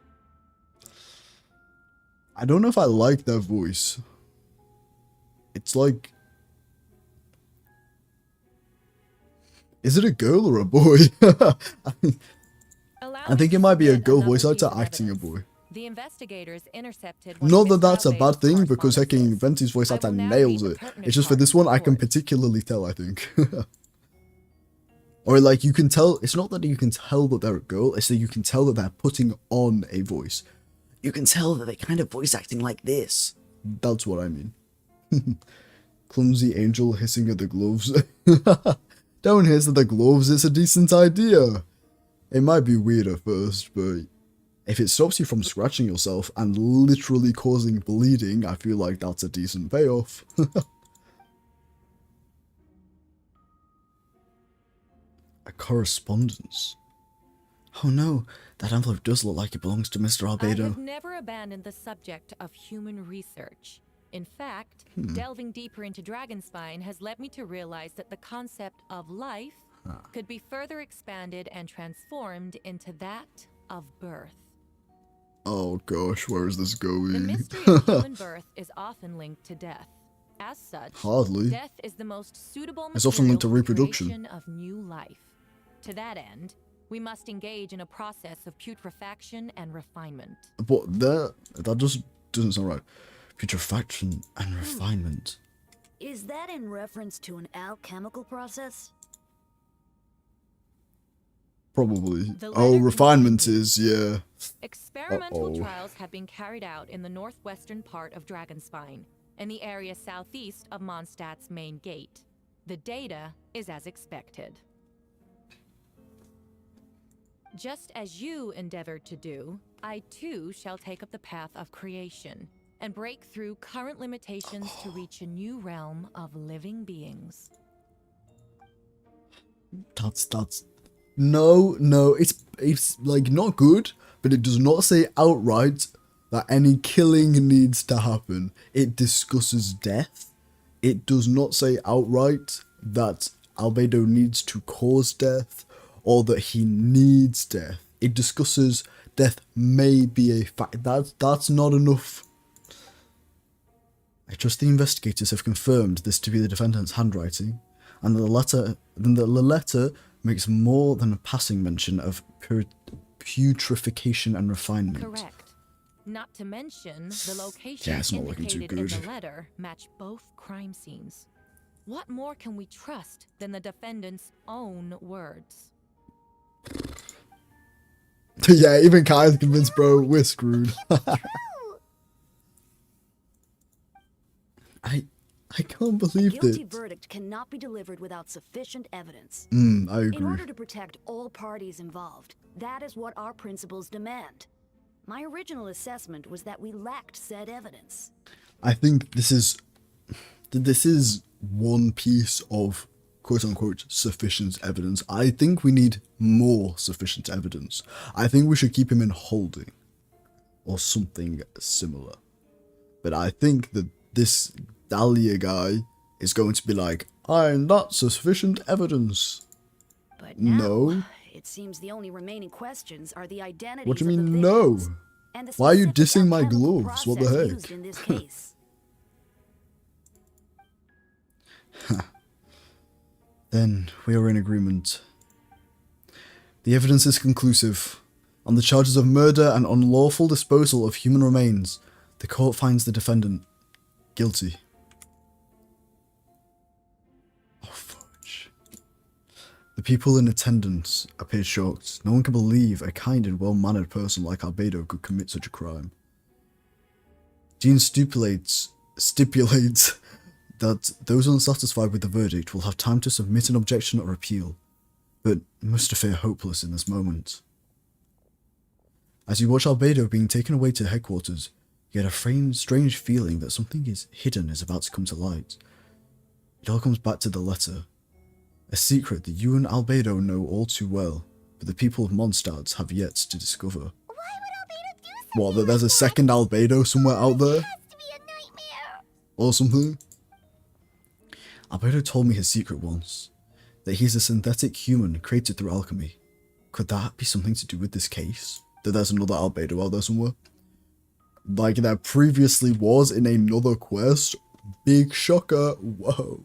I don't know if I like their voice. It's like... Is it a girl or a boy? I think it might be a girl voice actor acting a boy. The investigators intercepted Not that that's a bad thing, because hecking Venti's voice actor nails it. It's just for this one, I can particularly tell, I think. Or like, you can tell, it's not that you can tell that they're a girl, it's that you can tell that they're putting on a voice. You can tell that they're kind of voice acting like this. That's what I mean. Clumsy angel hissing at the gloves. Don't hiss at the gloves, it's a decent idea. It might be weird at first, but if it stops you from scratching yourself and literally causing bleeding, I feel like that's a decent payoff. A correspondence. Oh no, that envelope does look like it belongs to Mr. I Albedo. have never abandoned the subject of human research. In fact, delving deeper into Dragonspine has led me to realize that the concept of life could be further expanded and transformed into that of birth. Oh gosh, where is this The going? mystery of human birth is often linked to death. As such, Hardly. death is the most suitable It's often linked to material for reproduction. creation of new life. To that end, we must engage in a process of putrefaction and refinement. But that just doesn't sound right. Putrefaction and refinement. Is that in reference to an alchemical process? Probably. The Oh, letter refinement contains- is, yeah. Experimental Uh-oh. trials have been carried out in the northwestern part of Dragonspine, and the area southeast of Mondstat's main gate. The data is as expected. Just as you endeavored to do, I too shall take up the path of creation and break through current limitations to reach a new realm of living beings. That's no, it's like not good, but it does not say outright that any killing needs to happen. It discusses death. It does not say outright that Albedo needs to cause death or that he needs death. It discusses death may be a fact. That's not enough. I trust the investigators have confirmed this to be the defendant's handwriting, and the letter makes more than a passing mention of putrefaction and refinement. Correct. Not to mention, the locations Yeah, it's not looking too indicated in good. the letter match both crime scenes. What more can we trust than the defendant's own words? Yeah, even Kai's convinced, bro. We're screwed. I can't believe Guilty this. verdict cannot be delivered without sufficient evidence. I In agree. order to protect all parties involved, that is what our principles demand. My original assessment was that we lacked said evidence. I think this is one piece of quote-unquote sufficient evidence. I think we need more sufficient evidence. I think we should keep him in holding or something similar. But I think that this Dahlia guy is going to be like, I'm not sufficient evidence. But now, No. It seems the only remaining questions are the identities What do you of the mean, no? victims and the Why are you specific dissing my alchemical gloves? What the process heck? used in this case. Then we are in agreement. The evidence is conclusive. On the charges of murder and unlawful disposal of human remains, the court finds the defendant guilty. Oh, fudge. The people in attendance appeared shocked. No one could believe a kind and well-mannered person like Albedo could commit such a crime. Dean stipulates that those unsatisfied with the verdict will have time to submit an objection or appeal, but must appear hopeless in this moment. As you watch Albedo being taken away to headquarters, you get a strange feeling that something hidden is about to come to light. It all comes back to the letter. A secret that you and Albedo know all too well, but the people of Mondstat have yet to discover. Why would Albedo do something What, that there's a second Albedo somewhere out there? It has to be a nightmare. Or something? Albedo told me his secret once, that he's a synthetic human created through alchemy. Could that be something to do with this case? That there's another Albedo out there somewhere? Like there previously was in another quest? Big shocker. Whoa.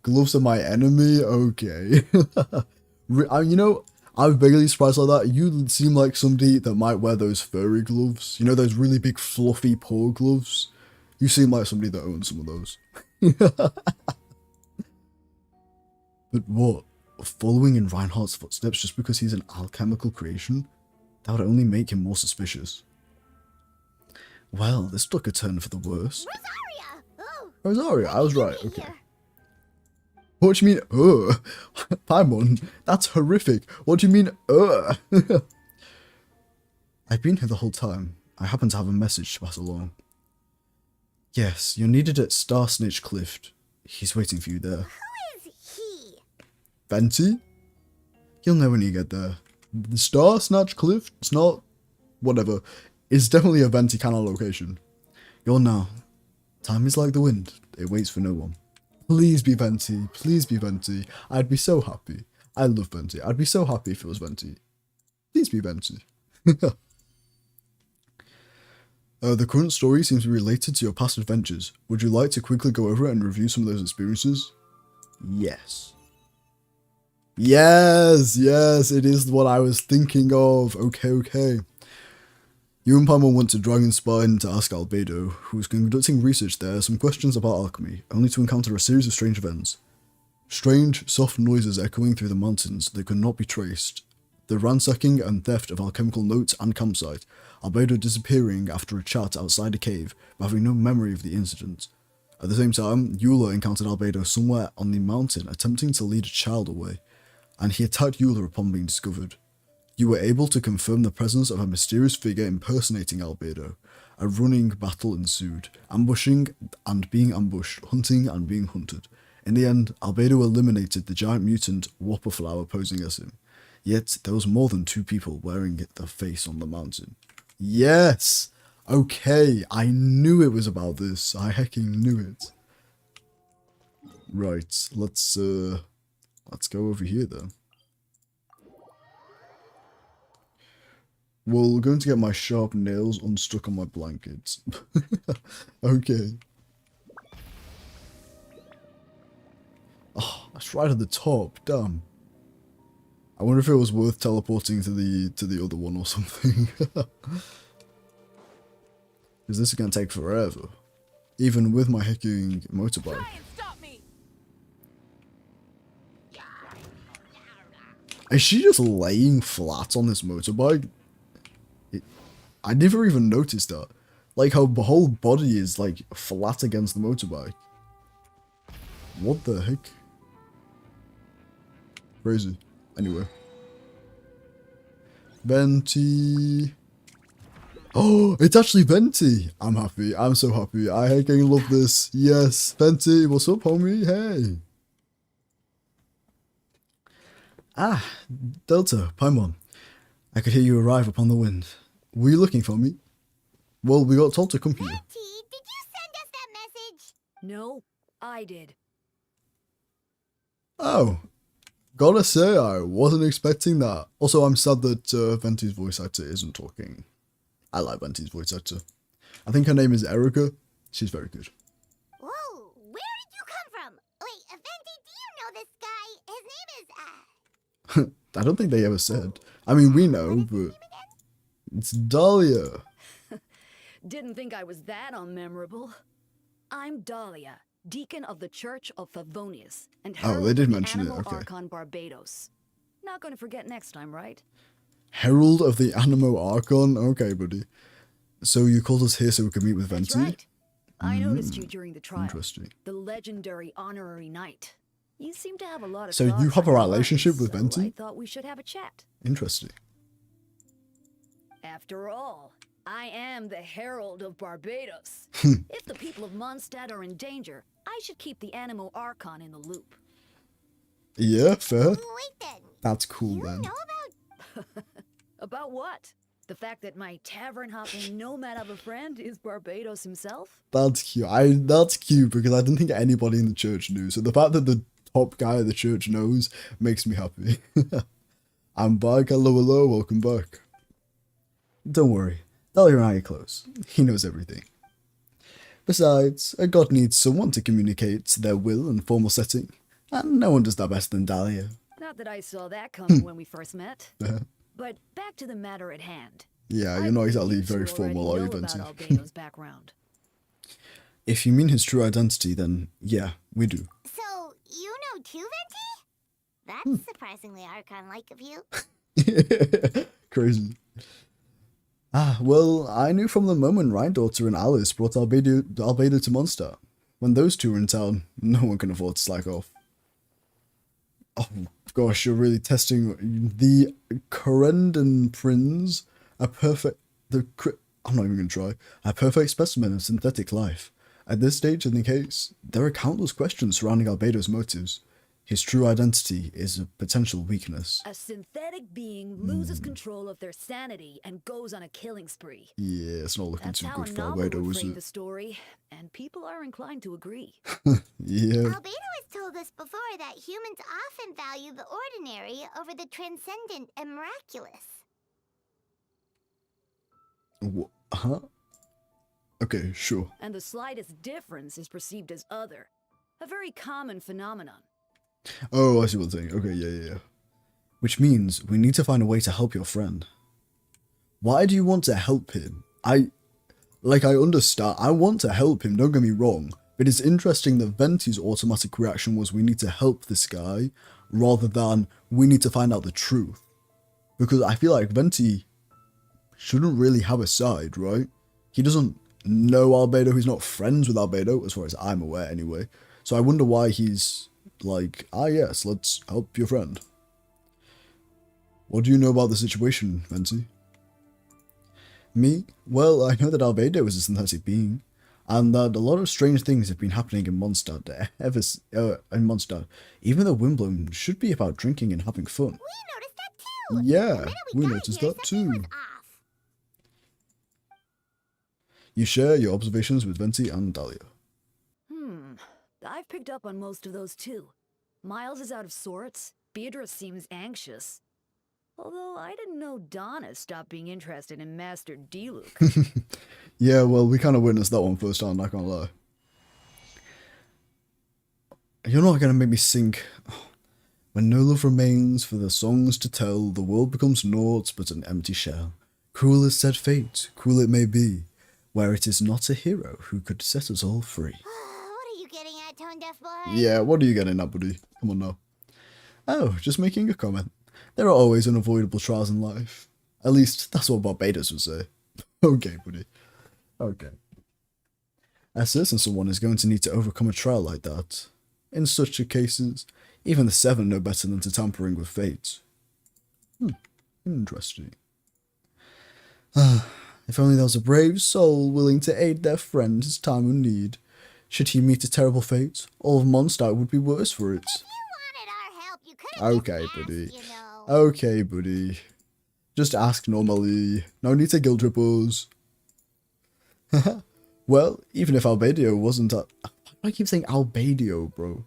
Gloves are my enemy? Okay. You know, I'm vaguely surprised like that. You seem like somebody that might wear those furry gloves. You know, those really big fluffy paw gloves? You seem like somebody that owns some of those. But what? Following in Reinhardt's footsteps just because he's an alchemical creation? That would only make him more suspicious. Well, this took a turn for the worse. Rosaria! Oh, Rosaria, I was let me right, get okay. here. What do you mean, Paimon, that's horrific. What do you mean, I've been here the whole time. I happen to have a message to pass along. Yes, you're needed at Star Snitch Cliff. He's waiting for you there. Who is he? Venti? You'll know when you get there. The Star Snatch Cliff, it's not... whatever. It's definitely a Venti kind of location. You'll know. Time is like the wind. It waits for no one. Please be Venti. Please be Venti. I'd be so happy. I love Venti. I'd be so happy if it was Venti. Please be Venti. The current story seems to be related to your past adventures. Would you like to quickly go over it and review some of those experiences? Yes. Yes, it is what I was thinking of. Okay. You and Paimon went to Dragonspine to ask Albedo, who was conducting research there, some questions about alchemy, only to encounter a series of strange events. Strange, soft noises echoing through the mountains that could not be traced. The ransacking and theft of alchemical notes and campsite, Albedo disappearing after a chat outside a cave, but having no memory of the incident. At the same time, Eula encountered Albedo somewhere on the mountain attempting to lead a child away, and he attacked Eula upon being discovered. You were able to confirm the presence of a mysterious figure impersonating Albedo. A running battle ensued, ambushing and being ambushed, hunting and being hunted. In the end, Albedo eliminated the giant mutant Whopperflower posing as him. Yet, there was more than 2 people wearing the face on the mountain. Yes! Okay, I knew it was about this. I hecking knew it. Right, let's go over here then. Well, we're going to get my sharp nails unstuck on my blankets. Okay. Oh, that's right at the top. Damn. I wonder if it was worth teleporting to the other one or something. Because this is going to take forever. Even with my hecking motorbike. Try and stop me. Is she just laying flat on this motorbike? I never even noticed that. Like, her whole body is, like, flat against the motorbike. What the heck? Crazy. Anyway. Venti. Oh, it's actually Venti. I'm happy. I'm so happy. I hecking love this. Yes. Venti, what's up, homie? Hey. Ah, Delta, Paimon. I could hear you arrive upon the wind. Were you looking for me? Well, we got told to come here. Venti, did you send us that message? No, I did. Oh. Gotta say, I wasn't expecting that. Also, I'm sad that Venti's voice actor isn't talking. I like Venti's voice actor. I think her name is Erica. She's very good. Whoa, where did you come from? Wait, Venti, do you know this guy? His name is, I don't think they ever said. I mean, we know, but it's Dahlia. Didn't think I was that unmemorable. I'm Dahlia, deacon of the Church of Favonius, and Oh, herald they did of the mention it, Animal okay. Archon Barbados. Not gonna forget next time, right? Herald of the Animo Archon? Okay, buddy. So you called us here so we could meet with That's Venti? right. I noticed you during the trial. Interesting. The legendary honorary knight. You seem to have a lot of So you thoughts have on a your mind, relationship with so Venti? I thought we should have a chat. Interesting. After all, I am the Herald of Barbados. If the people of Mondstat are in danger, I should keep the Animo Archon in the loop. Yeah, fair. wait then. That's cool You then. know about... About what? The fact that my tavern-hopping nomad of a friend is Barbados himself? That's cute. That's cute because I didn't think anybody in the church knew. So the fact that the top guy of the church knows makes me happy. I'm back. Hello, welcome back. Don't worry. Dahlia and I are close. He knows everything. Besides, a god needs someone to communicate their will in formal setting. And no one does that better than Dahlia. Not that I saw that coming when we first met. But back to the matter at hand. Yeah, I you're not believe exactly you very two already formal, are you, know about Venti? Albano's background. If you mean his true identity, then yeah, we do. So, you know too, Venti? That's surprisingly Archon-like of you. Crazy. Ah, well, I knew from the moment Rhine-Daughter and Alice brought Albedo to Mondstat. When those two were in town, no one can afford to slack off. Oh gosh, you're really testing the Corendon Prince, I'm not even gonna try. A perfect specimen of synthetic life. At this stage in the case, there are countless questions surrounding Albedo's motives. His true identity is a potential weakness. A synthetic being loses control of their sanity and goes on a killing spree. Yeah, it's not looking That's too how good a for novel Albedo, would is frame it? the story, and people are inclined to agree. Yeah. Albedo has told us before that humans often value the ordinary over the transcendent and miraculous. Huh? Okay, sure. And the slightest difference is perceived as other. A very common phenomenon. Oh, I see what you're saying. Okay, yeah. Which means we need to find a way to help your friend. Why do you want to help him? I understand. I want to help him, don't get me wrong. But it's interesting that Venti's automatic reaction was we need to help this guy, rather than we need to find out the truth. Because I feel like Venti shouldn't really have a side, right? He doesn't know Albedo, he's not friends with Albedo, as far as I'm aware anyway. So I wonder why he's like, yes, let's help your friend. What do you know about the situation, Venti? Me? Well, I know that Albedo is a synthetic being, and that a lot of strange things have been happening in Mondstat, even though Wimbledon should be about drinking and having fun. We noticed that too! Yeah, The minute we got noticed here, that something too. was off. You share your observations with Venti and Dahlia. I've picked up on most of those too. Miles is out of sorts. Beatrice seems anxious. Although I didn't know Donna stopped being interested in Master D-Luke. Yeah, well, we kind of witnessed that one firsthand, not gonna lie. You're not gonna make me sing. When no love remains for the songs to tell, the world becomes naught but an empty shell. Cruel is said fate, cruel it may be, where it is not a hero who could set us all free. What are you getting at, Tone Deaf Boy? Yeah, what are you getting at, buddy? Come on now. Oh, just making a comment. There are always unavoidable trials in life. At least, that's what Barbados would say. Okay, buddy. Okay. A certain someone is going to need to overcome a trial like that. In such cases, even the Seven know better than to tampering with fate. Interesting. If only there was a brave soul willing to aid their friend his time of need. Should he meet a terrible fate, all of Mondstat would be worse for it. If you wanted our help, you could have Okay, just asked, buddy. you know. Okay, buddy. Just ask normally. No need to guilt trip us. Well, even if Albedo wasn't I keep saying Albedo, bro.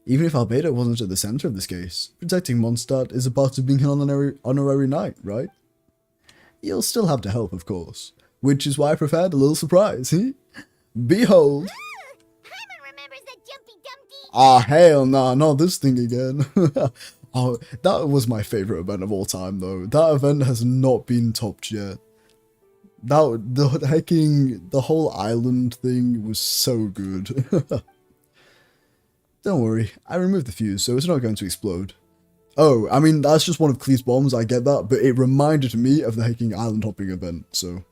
Even if Albedo wasn't at the center of this case, protecting Mondstat is a part of being an honorary knight, right? You'll still have to help, of course, which is why I prepared a little surprise, Behold! Paimon remembers that Jumpy Dumpty. Ah, hell nah, not this thing again. Oh, that was my favorite event of all time, though. That event has not been topped yet. The whole island thing was so good. Don't worry, I removed the fuse, so it's not going to explode. Oh, I mean, that's just one of Clee's bombs, I get that, but it reminded me of the hacking island hopping event, so...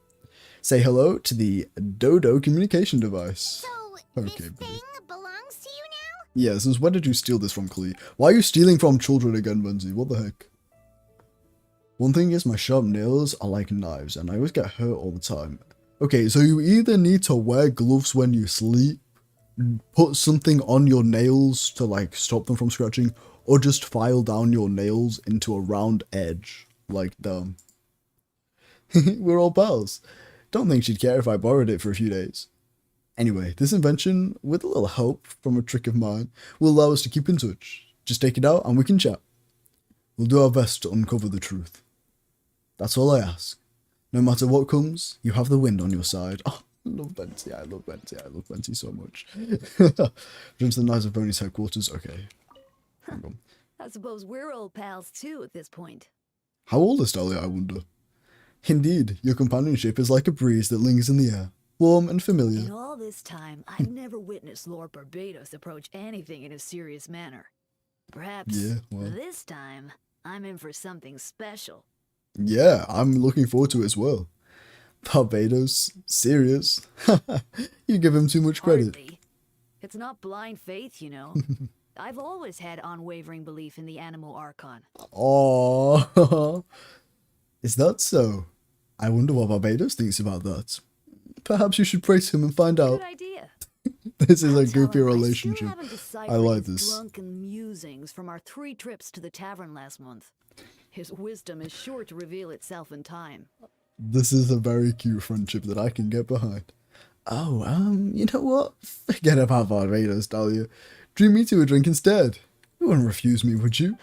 Say hello to the Dodo communication device. So, Okay, this buddy. thing belongs to you now? Yeah, since when did you steal this from Clee? Why are you stealing from children again, Benzie? What the heck? One thing is, my sharp nails are like knives, and I always get hurt all the time. Okay, so you either need to wear gloves when you sleep, put something on your nails to like stop them from scratching, or just file down your nails into a round edge. Like, damn. We're all pals. Don't think she'd care if I borrowed it for a few days. Anyway, this invention, with a little help from a trick of mine, will allow us to keep in touch. Just take it out and we can chat. We'll do our best to uncover the truth. That's all I ask. No matter what comes, you have the wind on your side. Oh, I love Venti, I love Venti, I love Venti so much. Jump to the Knights of Pony's headquarters, okay. Hang on. I suppose we're old pals too at this point. How old is Dahlia, I wonder? Indeed, your companionship is like a breeze that lingers in the air, warm and familiar. In all this time, I've never witnessed Lord Barbados approach anything in a serious manner. Perhaps this time, I'm in for something special. Yeah, I'm looking forward to it as well. Barbados? Serious? You give him too much credit. Hardly. It's not blind faith, you know. I've always had unwavering belief in the animal archon. Oh, is that so? I wonder what Barbados thinks about that. Perhaps you should praise him and find out. Good idea. This is I'll a tell goofy him relationship. I still haven't deciphered I like his this. drunken musings from our 3 trips to the tavern last month. His wisdom is sure to reveal itself in time. This is a very cute friendship that I can get behind. Oh, you know what? Forget about Barbados, Dahlia. Treat me to a drink instead. You wouldn't refuse me, would you?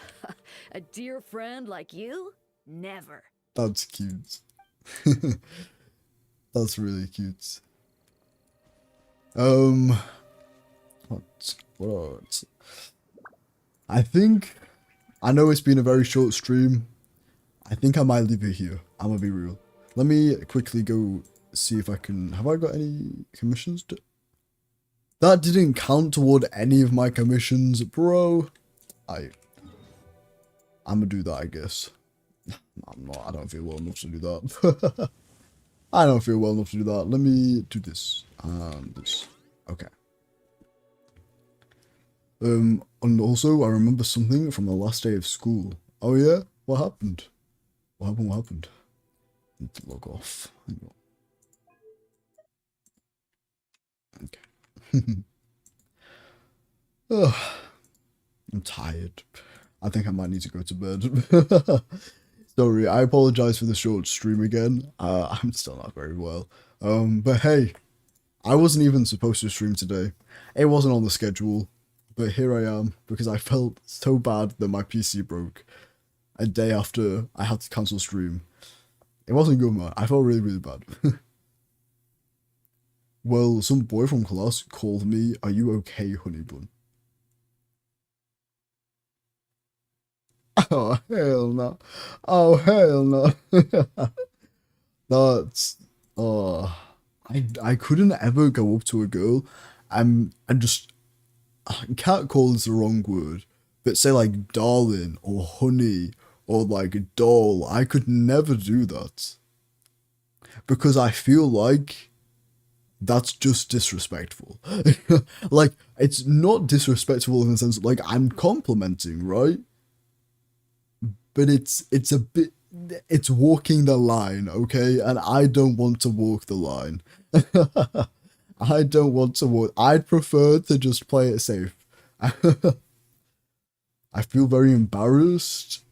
A dear friend like you? Never. That's cute. That's really cute. What? I know it's been a very short stream. I think I might leave it here. I'm gonna be real. Let me quickly go see if I can... Have I got any commissions? That didn't count toward any of my commissions, bro. I'm gonna do that, I guess. I'm not. I don't feel well enough to do that. I don't feel well enough to do that. Let me do this. This. Okay. And also, I remember something from the last day of school. Oh yeah? What happened? What happened? I need to log off. Hang on. Okay. Ugh. I'm tired. I think I might need to go to bed. Sorry, I apologize for the short stream again. I'm still not very well. But hey, I wasn't even supposed to stream today. It wasn't on the schedule, but here I am because I felt so bad that my PC broke a day after I had to cancel stream. It wasn't good, man. I felt really, really bad. Well, some boy from class called me, "Are you okay, honey bun?" Oh, hell no. Oh, hell no. That's... Oh... I couldn't ever go up to a girl and just... Catcall is the wrong word. But say like darling or honey or like doll. I could never do that. Because I feel like that's just disrespectful. Like, it's not disrespectful in the sense like I'm complimenting, right? But it's a bit, it's walking the line, okay? And I don't want to walk the line. I don't want to walk. I'd prefer to just play it safe. I feel very embarrassed.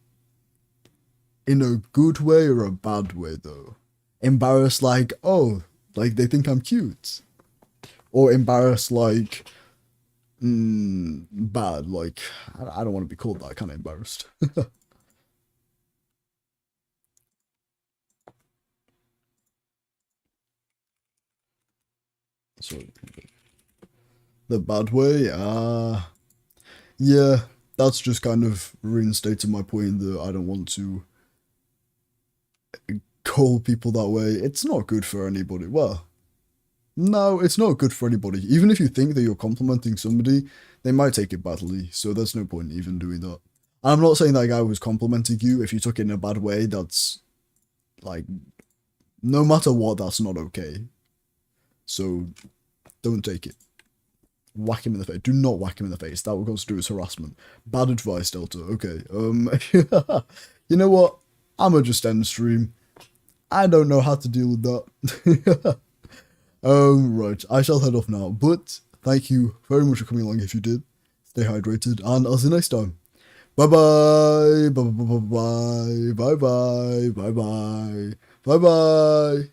In a good way or a bad way, though. Embarrassed like, oh, like they think I'm cute. Or embarrassed like, bad. Like, I don't want to be called that. Kind of embarrassed. So, the bad way, yeah, that's just kind of reinstating my point that I don't want to call people that way. It's not good for anybody. Well, no, it's not good for anybody. Even if you think that you're complimenting somebody, they might take it badly, so there's no point even doing that. I'm not saying that guy was complimenting you. If you took it in a bad way, that's, like, no matter what, that's not okay. So, don't take it. Whack him in the face. Do not whack him in the face. That will constitute as harassment. Bad advice, Delta. Okay. You know what? I'ma just end the stream. I don't know how to deal with that. Right. I shall head off now. But thank you very much for coming along if you did. Stay hydrated, and I'll see you next time. Bye bye. Bye bye. Bye bye. Bye bye. Bye bye. Bye bye.